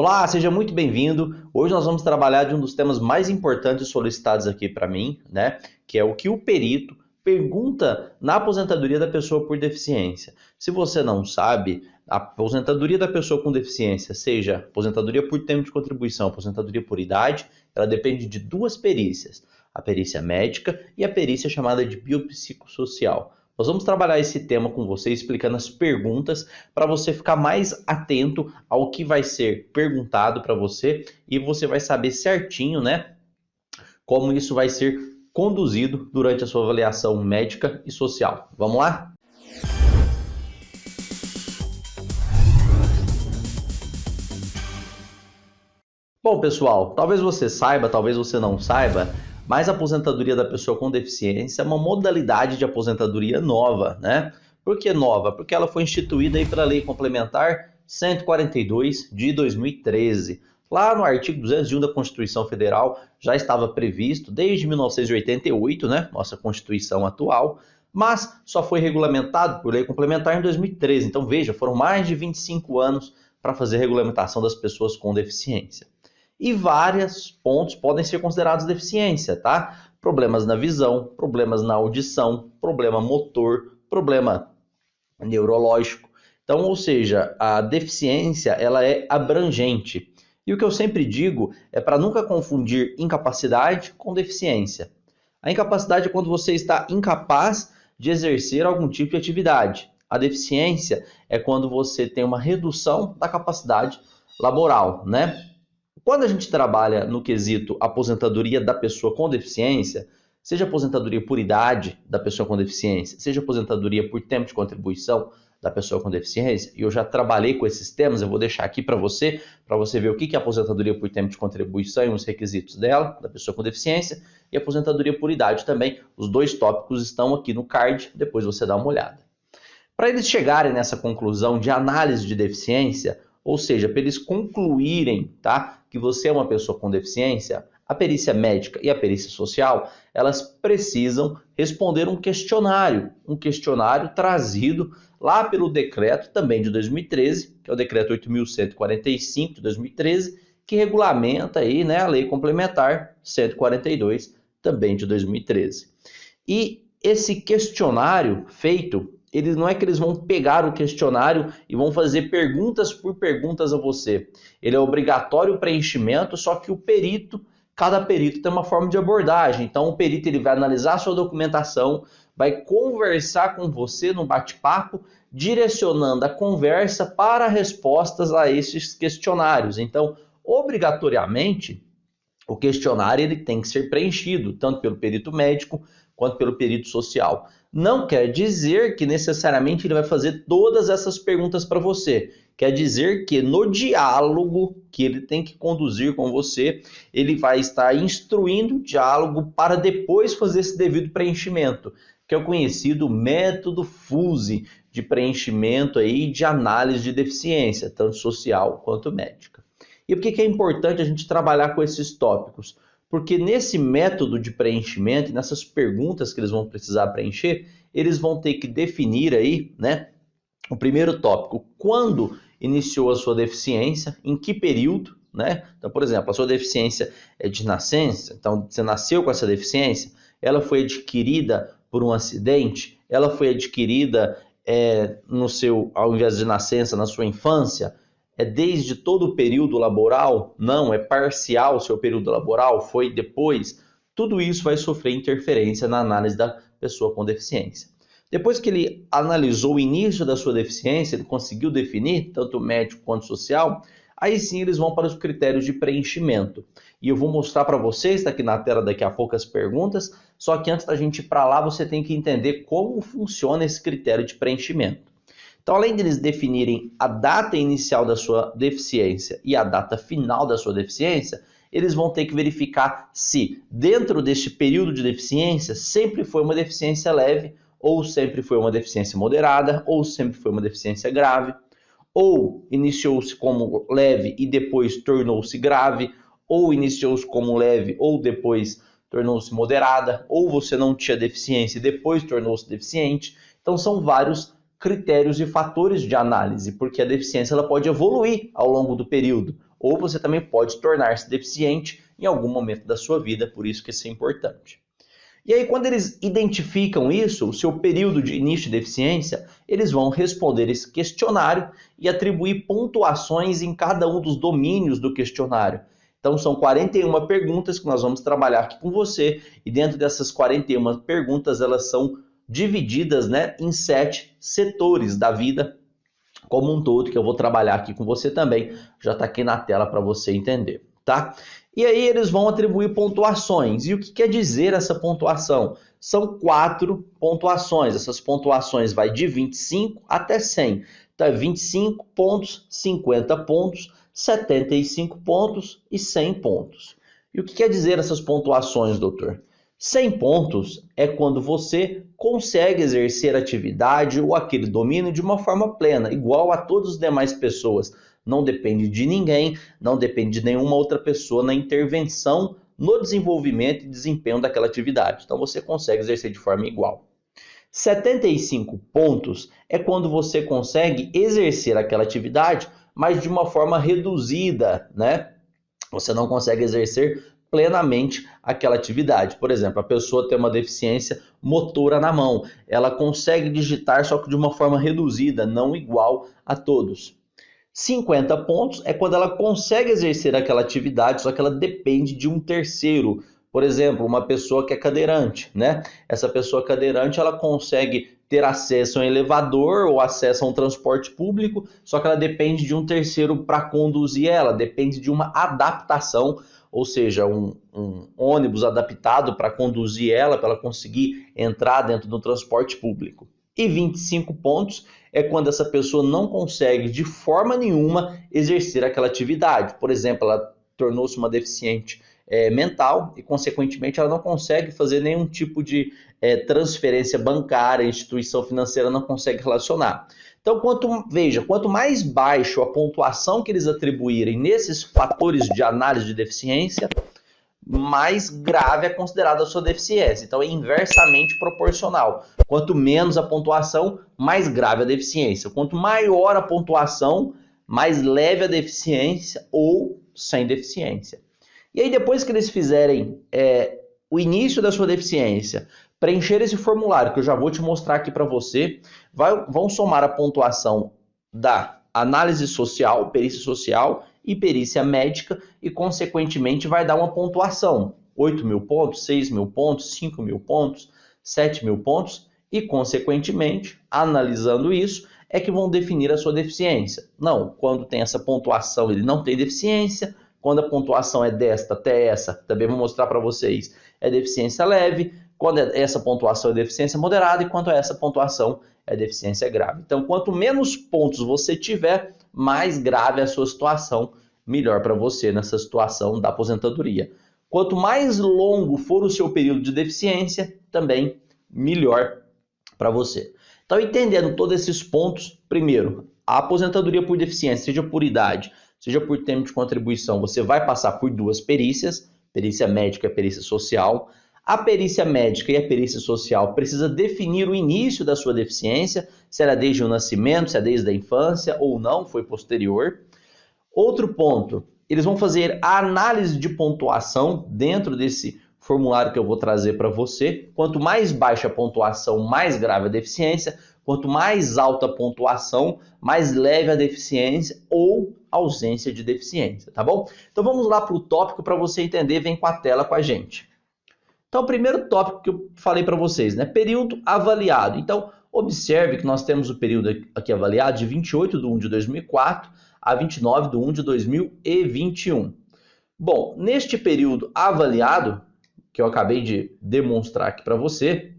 Olá, seja muito bem-vindo. Hoje nós vamos trabalhar de um dos temas mais importantes solicitados aqui para mim, né? Que é o que o perito pergunta na aposentadoria da pessoa por deficiência. Se você não sabe, a aposentadoria da pessoa com deficiência, seja aposentadoria por tempo de contribuição, aposentadoria por idade, ela depende de duas perícias, a perícia médica e a perícia chamada de biopsicossocial. Nós vamos trabalhar esse tema com você, explicando as perguntas, para você ficar mais atento ao que vai ser perguntado para você e você vai saber certinho, né, como isso vai ser conduzido durante a sua avaliação médica e social. Vamos lá? Bom, pessoal, talvez você saiba, talvez você não saiba, mas a aposentadoria da pessoa com deficiência é uma modalidade de aposentadoria nova, né? Por que nova? Porque ela foi instituída aí pela Lei Complementar 142 de 2013. Lá no artigo 201 da Constituição Federal já estava previsto desde 1988, né? Nossa Constituição atual, mas só foi regulamentado por lei complementar em 2013. Então veja, foram mais de 25 anos para fazer a regulamentação das pessoas com deficiência. E vários pontos podem ser considerados deficiência, tá? Problemas na visão, problemas na audição, problema motor, problema neurológico. Então, ou seja, a deficiência ela é abrangente. E o que eu sempre digo é para nunca confundir incapacidade com deficiência. A incapacidade é quando você está incapaz de exercer algum tipo de atividade. A deficiência é quando você tem uma redução da capacidade laboral, né? Quando a gente trabalha no quesito aposentadoria da pessoa com deficiência, seja aposentadoria por idade da pessoa com deficiência, seja aposentadoria por tempo de contribuição da pessoa com deficiência, e eu já trabalhei com esses temas, eu vou deixar aqui para você ver o que é aposentadoria por tempo de contribuição e os requisitos dela, da pessoa com deficiência, e aposentadoria por idade também. Os dois tópicos estão aqui no card, depois você dá uma olhada. Para eles chegarem nessa conclusão de análise de deficiência, ou seja, para eles concluírem, tá, que você é uma pessoa com deficiência, a perícia médica e a perícia social, elas precisam responder um questionário trazido lá pelo decreto também de 2013, que é o decreto 8.145 de 2013, que regulamenta aí, né, a lei complementar 142 também de 2013. E esse questionário feito, eles não é que eles vão pegar o questionário e vão fazer perguntas por perguntas a você. Ele é obrigatório o preenchimento, só que cada perito tem uma forma de abordagem. Então o perito ele vai analisar a sua documentação, vai conversar com você no bate-papo, direcionando a conversa para respostas a esses questionários. Então, obrigatoriamente, o questionário ele tem que ser preenchido, tanto pelo perito médico quanto pelo perito social. Não quer dizer que necessariamente ele vai fazer todas essas perguntas para você. Quer dizer que no diálogo que ele tem que conduzir com você, ele vai estar instruindo o diálogo para depois fazer esse devido preenchimento, que é o conhecido método FUSE de preenchimento aí de análise de deficiência, tanto social quanto médica. E por que é importante a gente trabalhar com esses tópicos? Porque nesse método de preenchimento, nessas perguntas que eles vão precisar preencher, eles vão ter que definir aí, né, o primeiro tópico, quando iniciou a sua deficiência, em que período, né? Então, por exemplo, a sua deficiência é de nascença, então você nasceu com essa deficiência, ela foi adquirida por um acidente, ela foi adquirida ao invés de nascença, na sua infância, é desde todo o período laboral? Não, é parcial o seu período laboral? Foi depois? Tudo isso vai sofrer interferência na análise da pessoa com deficiência. Depois que ele analisou o início da sua deficiência, ele conseguiu definir, tanto médico quanto social, aí sim eles vão para os critérios de preenchimento. E eu vou mostrar para vocês, está aqui na tela daqui a pouco as perguntas, só que antes da gente ir para lá, você tem que entender como funciona esse critério de preenchimento. Então, além de eles definirem a data inicial da sua deficiência e a data final da sua deficiência, eles vão ter que verificar se dentro deste período de deficiência sempre foi uma deficiência leve, ou sempre foi uma deficiência moderada, ou sempre foi uma deficiência grave, ou iniciou-se como leve e depois tornou-se grave, ou iniciou-se como leve ou depois tornou-se moderada, ou você não tinha deficiência e depois tornou-se deficiente. Então são vários critérios e fatores de análise, porque a deficiência ela pode evoluir ao longo do período, ou você também pode tornar-se deficiente em algum momento da sua vida, por isso que isso é importante. E aí, quando eles identificam isso, o seu período de início de deficiência, eles vão responder esse questionário e atribuir pontuações em cada um dos domínios do questionário. Então, são 41 perguntas que nós vamos trabalhar aqui com você, e dentro dessas 41 perguntas, elas são divididas, né, em 7 setores da vida como um todo, que eu vou trabalhar aqui com você também, já está aqui na tela para você entender, tá? E aí eles vão atribuir pontuações. E o que quer dizer essa pontuação? São 4 pontuações. Essas pontuações vai de 25 até 100. Então, 25 pontos, 50 pontos, 75 pontos e 100 pontos. E o que quer dizer essas pontuações, doutor? 100 pontos é quando você consegue exercer a atividade ou aquele domínio de uma forma plena, igual a todas as demais pessoas. Não depende de ninguém, não depende de nenhuma outra pessoa na intervenção no desenvolvimento e desempenho daquela atividade. Então você consegue exercer de forma igual. 75 pontos é quando você consegue exercer aquela atividade, mas de uma forma reduzida, né? Você não consegue exercer plenamente aquela atividade. Por exemplo, a pessoa tem uma deficiência motora na mão. Ela consegue digitar, só que de uma forma reduzida, não igual a todos. 50 pontos é quando ela consegue exercer aquela atividade, só que ela depende de um terceiro. Por exemplo, uma pessoa que é cadeirante, né? Essa pessoa cadeirante, ela consegue ter acesso a um elevador ou acesso a um transporte público, só que ela depende de um terceiro para conduzir ela, depende de uma adaptação, ou seja, um ônibus adaptado para conduzir ela, para ela conseguir entrar dentro do transporte público. E 25 pontos é quando essa pessoa não consegue de forma nenhuma exercer aquela atividade. Por exemplo, ela tornou-se uma deficiente mental e, consequentemente, ela não consegue fazer nenhum tipo de transferência bancária, a instituição financeira não consegue relacionar. Então, quanto mais baixo a pontuação que eles atribuírem nesses fatores de análise de deficiência, mais grave é considerada a sua deficiência. Então, é inversamente proporcional. Quanto menos a pontuação, mais grave a deficiência. Quanto maior a pontuação, mais leve a deficiência ou sem deficiência. E aí, depois que eles fizerem o início da sua deficiência, preencher esse formulário, que eu já vou te mostrar aqui para você, vão somar a pontuação da análise social, perícia social e perícia médica, e, consequentemente, vai dar uma pontuação. 8.000 pontos, 6.000 pontos, 5.000 pontos, 7.000 pontos, e, consequentemente, analisando isso, é que vão definir a sua deficiência. Não, quando tem essa pontuação, ele não tem deficiência. Quando a pontuação é desta até essa, também vou mostrar para vocês, é deficiência leve. Quando essa pontuação é deficiência moderada, e quanto a essa pontuação é deficiência grave. Então, quanto menos pontos você tiver, mais grave é a sua situação, melhor para você nessa situação da aposentadoria. Quanto mais longo for o seu período de deficiência, também melhor para você. Então, entendendo todos esses pontos, primeiro, a aposentadoria por deficiência, seja por idade, seja por tempo de contribuição, você vai passar por 2 perícias, perícia médica e perícia social. A perícia médica e a perícia social precisa definir o início da sua deficiência, se era desde o nascimento, se é desde a infância ou não, foi posterior. Outro ponto, eles vão fazer a análise de pontuação dentro desse formulário que eu vou trazer para você. Quanto mais baixa a pontuação, mais grave a deficiência. Quanto mais alta a pontuação, mais leve a deficiência ou ausência de deficiência, tá bom? Então vamos lá para o tópico para você entender, vem com a tela com a gente. Então, o primeiro tópico que eu falei para vocês, né? Período avaliado. Então, observe que nós temos o período aqui avaliado de 28/1 de 2004 a 29/1 de 2021. Bom, neste período avaliado, que eu acabei de demonstrar aqui para você,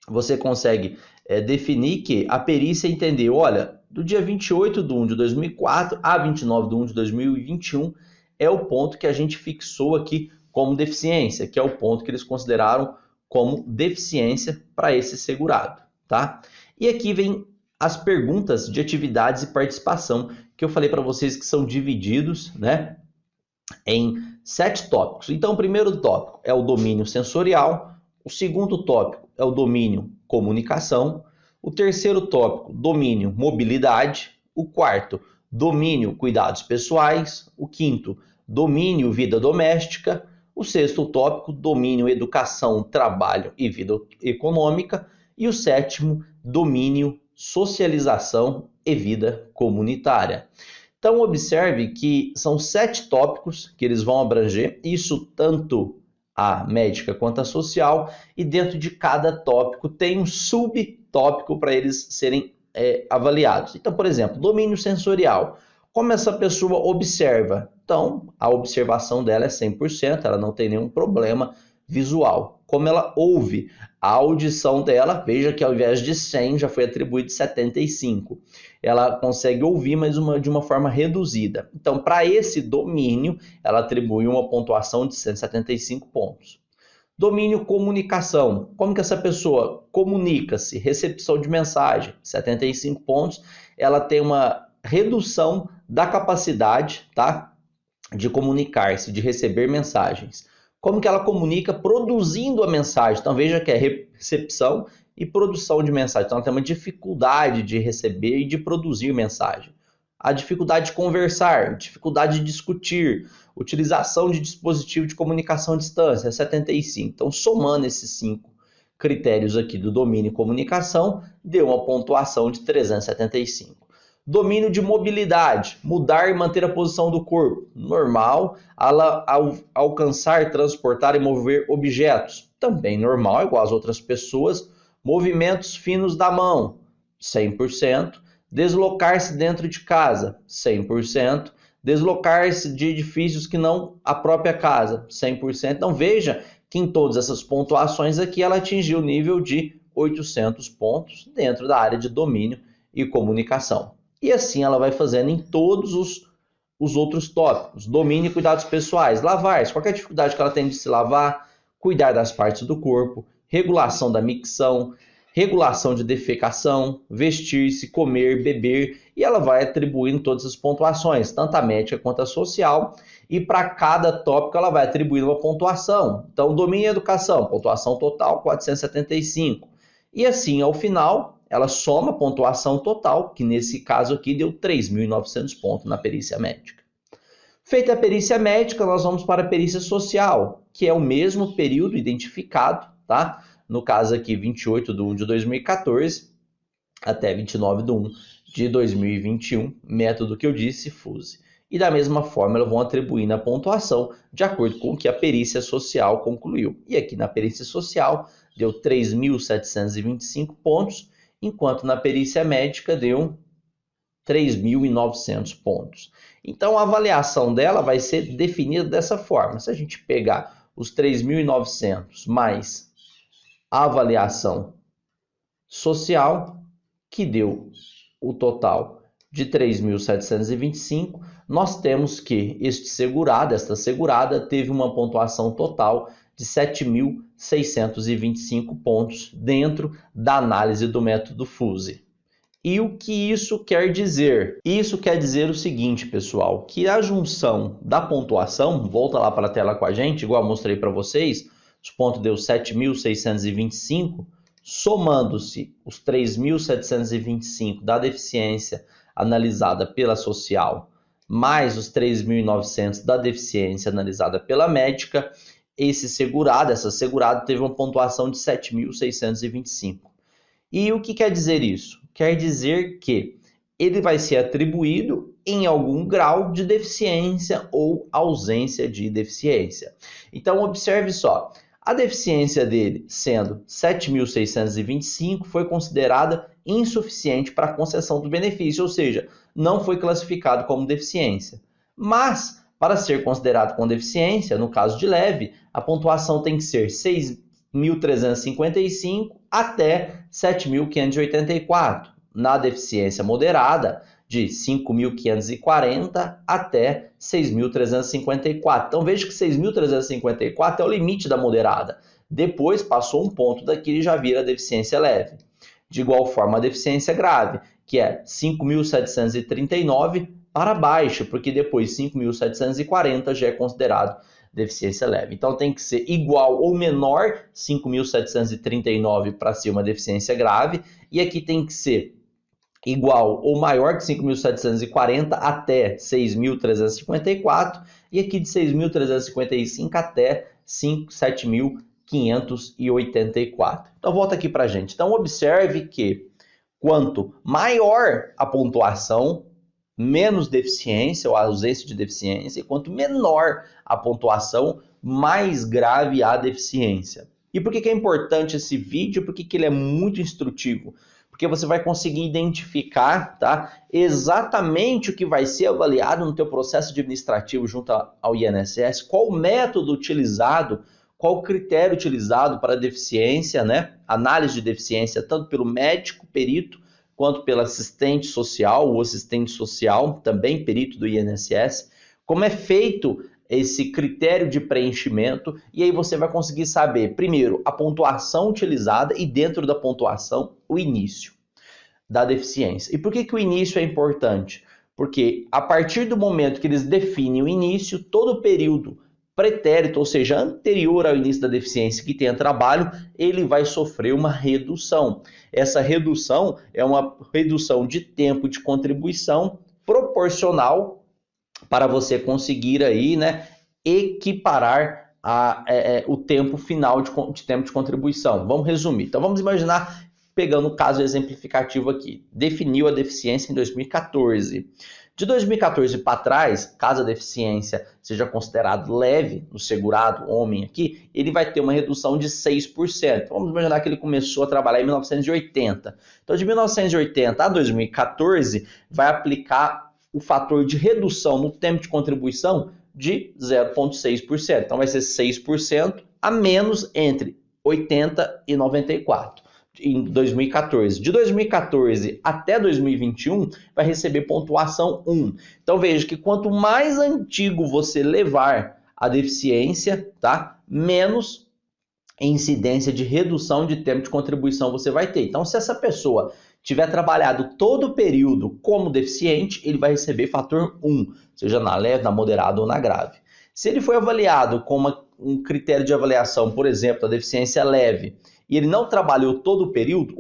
você consegue definir que a perícia entendeu, olha, do dia 28/1 de 2004 a 29/1 de 2021 é o ponto que a gente fixou aqui como deficiência, que é o ponto que eles consideraram como deficiência para esse segurado, tá? E aqui vem as perguntas de atividades e participação, que eu falei para vocês que são divididos, né, em 7 tópicos. Então, o primeiro tópico é o domínio sensorial, o segundo tópico é o domínio comunicação, o terceiro tópico, domínio mobilidade, o quarto, domínio cuidados pessoais. O quinto, domínio vida doméstica. O sexto tópico, domínio educação, trabalho e vida econômica. E o sétimo, domínio socialização e vida comunitária. Então, observe que são 7 tópicos que eles vão abranger, isso tanto a médica quanto a social, e dentro de cada tópico tem um subtópico para eles serem avaliados. Então, por exemplo, domínio sensorial. Como essa pessoa observa? Então, a observação dela é 100%, ela não tem nenhum problema visual. Como ela ouve? A audição dela, veja que ao invés de 100 já foi atribuído 75. Ela consegue ouvir, mas de uma forma reduzida. Então, para esse domínio, ela atribui uma pontuação de 175 pontos. Domínio comunicação. Como que essa pessoa comunica-se? Recepção de mensagem, 75 pontos. Ela tem uma redução da capacidade, tá, de comunicar-se, de receber mensagens. Como que ela comunica produzindo a mensagem? Então veja que é recepção e produção de mensagem. Então ela tem uma dificuldade de receber e de produzir mensagem. A dificuldade de conversar, dificuldade de discutir, utilização de dispositivo de comunicação à distância, 75. Então somando esses 5 critérios aqui do domínio e comunicação, deu uma pontuação de 375. Domínio de mobilidade, mudar e manter a posição do corpo, normal. Ela alcançar, transportar e mover objetos, também normal, igual às outras pessoas. Movimentos finos da mão, 100%. Deslocar-se dentro de casa, 100%. Deslocar-se de edifícios que não a própria casa, 100%. Então veja que em todas essas pontuações aqui ela atingiu o nível de 800 pontos dentro da área de domínio e comunicação. E assim ela vai fazendo em todos os outros tópicos. Domínio e cuidados pessoais. Lavar-se. Qualquer dificuldade que ela tem de se lavar. Cuidar das partes do corpo. Regulação da micção. Regulação de defecação. Vestir-se, comer, beber. E ela vai atribuindo todas as pontuações, tanto a médica quanto a social. E para cada tópico ela vai atribuindo uma pontuação. Então, domínio e educação. Pontuação total, 475. E assim, ao final, ela soma a pontuação total, que nesse caso aqui deu 3.900 pontos na perícia médica. Feita a perícia médica, nós vamos para a perícia social, que é o mesmo período identificado, tá? No caso aqui, 28/1 de 2014 até 29/1 de 2021, método que eu disse, FUSE. E da mesma forma, elas vão atribuindo a pontuação de acordo com o que a perícia social concluiu. E aqui na perícia social, deu 3.725 pontos, enquanto na perícia médica deu 3.900 pontos. Então a avaliação dela vai ser definida dessa forma. Se a gente pegar os 3.900 mais a avaliação social, que deu o total de 3.725, nós temos que esta segurada, teve uma pontuação total de 7.625 pontos dentro da análise do método FUSE. E o que isso quer dizer? Isso quer dizer o seguinte, pessoal, que a junção da pontuação, volta lá para a tela com a gente, igual eu mostrei para vocês, os pontos deu 7.625, somando-se os 3.725 da deficiência analisada pela social, mais os 3.900 da deficiência analisada pela médica, essa segurada teve uma pontuação de 7.625. E o que quer dizer isso? Quer dizer que ele vai ser atribuído em algum grau de deficiência ou ausência de deficiência. Então, observe só, a deficiência dele, sendo 7.625, foi considerada insuficiente para a concessão do benefício, ou seja, não foi classificado como deficiência. Mas, para ser considerado com deficiência, no caso de leve, a pontuação tem que ser 6.355 até 7.584. Na deficiência moderada, de 5.540 até 6.354. Então veja que 6.354 é o limite da moderada. Depois passou um ponto daqui e já vira deficiência leve. De igual forma, a deficiência grave, que é 5.739 para baixo, porque depois 5.740 já é considerado deficiência leve. Então tem que ser igual ou menor 5.739 para ser uma deficiência grave, e aqui tem que ser igual ou maior que 5.740 até 6.354 e aqui de 6.355 até 7.584. Então volta aqui para a gente. Então observe que quanto maior a pontuação, menos deficiência ou ausência de deficiência, e quanto menor a pontuação, mais grave a deficiência. E por que é importante esse vídeo? Por que ele é muito instrutivo? Porque você vai conseguir identificar, tá, exatamente o que vai ser avaliado no teu processo administrativo junto ao INSS, qual o método utilizado, qual o critério utilizado para deficiência, né? Análise de deficiência, tanto pelo médico, perito, quanto pelo assistente social, ou assistente social, também perito do INSS, como é feito esse critério de preenchimento, e aí você vai conseguir saber, primeiro, a pontuação utilizada e dentro da pontuação, o início da deficiência. E por que o início é importante? Porque a partir do momento que eles definem o início, todo o período pretérito, ou seja, anterior ao início da deficiência que tenha trabalho, ele vai sofrer uma redução. Essa redução é uma redução de tempo de contribuição proporcional para você conseguir aí, né, equiparar o tempo final de tempo de contribuição. Vamos resumir. Então vamos imaginar, pegando o caso exemplificativo aqui, definiu a deficiência em 2014. De 2014 para trás, caso a deficiência seja considerado leve no segurado, homem aqui, ele vai ter uma redução de 6%. Vamos imaginar que ele começou a trabalhar em 1980. Então, de 1980 a 2014, vai aplicar o fator de redução no tempo de contribuição de 0,6%. Então, vai ser 6% a menos entre 80 e 94. Em 2014. De 2014 até 2021, vai receber pontuação 1. Então, veja que quanto mais antigo você levar a deficiência, tá? Menos incidência de redução de tempo de contribuição você vai ter. Então, se essa pessoa tiver trabalhado todo o período como deficiente, ele vai receber fator 1, seja na leve, na moderada ou na grave. Se ele foi avaliado com um critério de avaliação, por exemplo, a deficiência leve, e ele não trabalhou todo o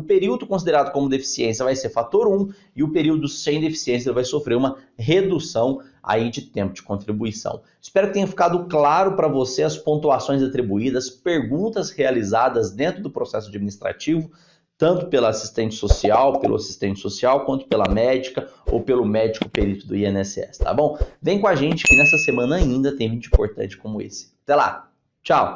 período considerado como deficiência vai ser fator 1 e o período sem deficiência vai sofrer uma redução aí de tempo de contribuição. Espero que tenha ficado claro para você as pontuações atribuídas, perguntas realizadas dentro do processo administrativo, tanto pela assistente social, pelo assistente social, quanto pela médica ou pelo médico perito do INSS, tá bom? Vem com a gente que nessa semana ainda tem vídeo importante como esse. Até lá, tchau!